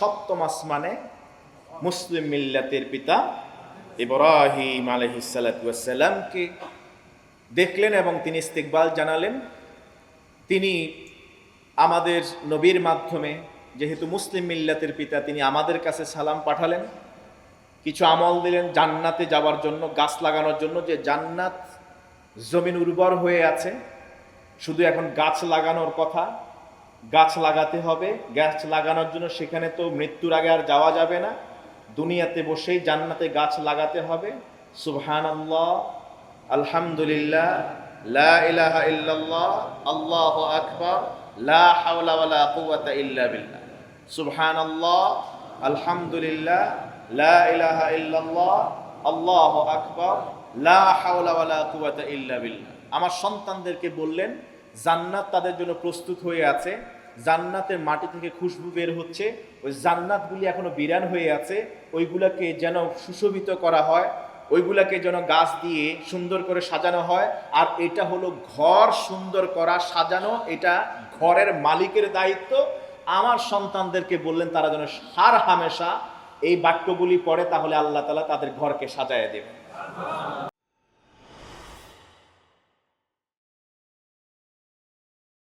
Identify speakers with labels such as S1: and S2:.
S1: সপ্তম আসমানে মুসলিম মিল্লাতের পিতা ইব্রাহিম আলাইহিস সালাতু ওয়াস সালামকে দেখলেন এবং তিনি ইস্তিকবাল জানালেন। তিনি আমাদের নবীর মাধ্যমে, যেহেতু মুসলিম মিল্লাতের পিতা, তিনি আমাদের কাছে সালাম পাঠালেন, কিছু আমল দিলেন জান্নাতে যাওয়ার জন্য, গাছ লাগানোর জন্য। যে জান্নাত জমিন উর্বর হয়ে আছে, শুধু এখন গাছ লাগানোর কথা, গাছ লাগাতে হবে। গাছ লাগানোর জন্য সেখানে তো মৃত্যুর আগে আর যাওয়া যাবে না, দুনিয়াতে বসেই জান্নাতে গাছ লাগাতে হবে। সুবহানাল্লাহ, আলহামদুলিল্লাহ, লা ইলাহা ইল্লাল্লাহ, আল্লাহু আকবার, লা হাওলা ওয়ালা কুওয়াতা ইল্লা বিল্লাহ। সুবহানাল্লাহ, আলহামদুলিল্লাহ, লা ইলাহা ইল্লাল্লাহ, আল্লাহু আকবার, লা হাওলা ওয়ালা কুওয়াতা ইল্লা বিল্লাহ। আমার সন্তানদেরকে বললেন জান্নাত তাদের জন্য প্রস্তুত হয়ে আছে, জান্নাতের মাটি থেকে খুশবু বের হচ্ছে, ওই জান্নাতগুলি এখনো বিরান হয়ে আছে, ওইগুলাকে যেন সুশোভিত করা হয়, ওইগুলাকে যেন গাছ দিয়ে সুন্দর করে সাজানো হয়। আর এটা হলো ঘর সুন্দর করা, সাজানো, এটা ঘরের মালিকের দায়িত্ব। আমার সন্তানদেরকে বললেন তারা যেন হার হামেশা এই বাক্যগুলি পড়ে, তাহলে আল্লাহ তাআলা তাদের ঘরকে সাজায় দেবে।